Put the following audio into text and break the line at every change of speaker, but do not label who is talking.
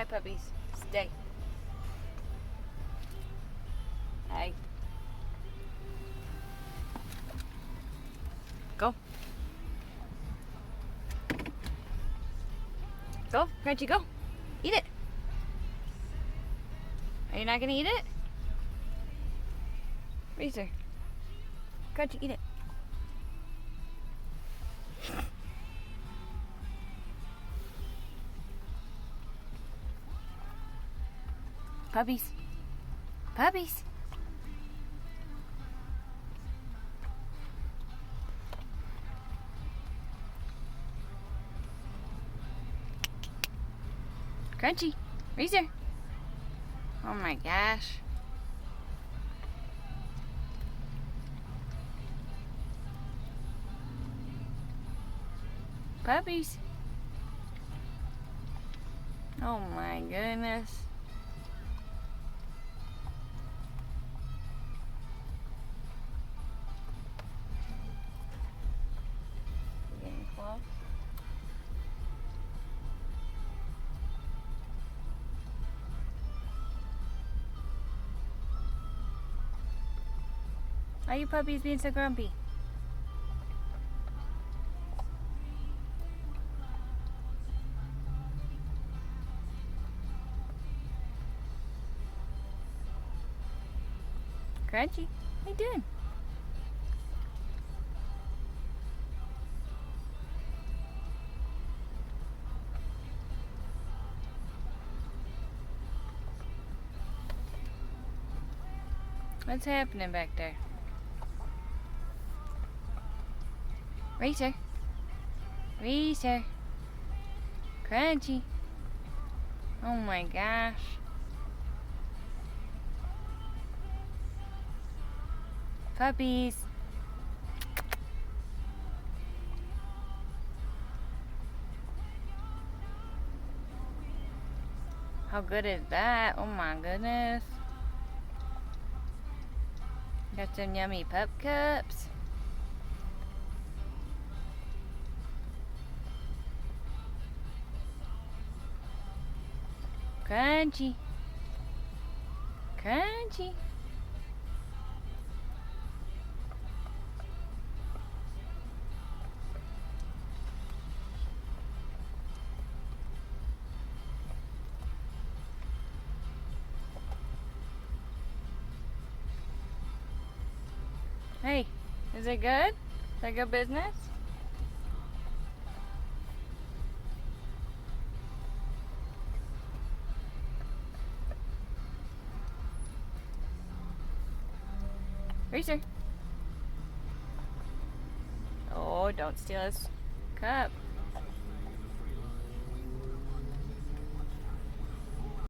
Hi, puppies. Stay. Hey. Go. Go, Crunchy, go. Eat it. Are you not gonna eat it? Razor. Crunchy, eat it. Puppies. Puppies. Crunchy. Razor. Oh my gosh. Puppies. Oh my goodness. Getting close. Why are you puppies being so grumpy? Crunchy, what are you doing? What's happening back there? Razor. Razor. Crunchy. Oh my gosh. Puppies. How good is that? Oh my goodness. Got some yummy pup cups. Crunchy. Crunchy. Hey, is it good? Is that good business? Razor. Oh, don't steal his cup.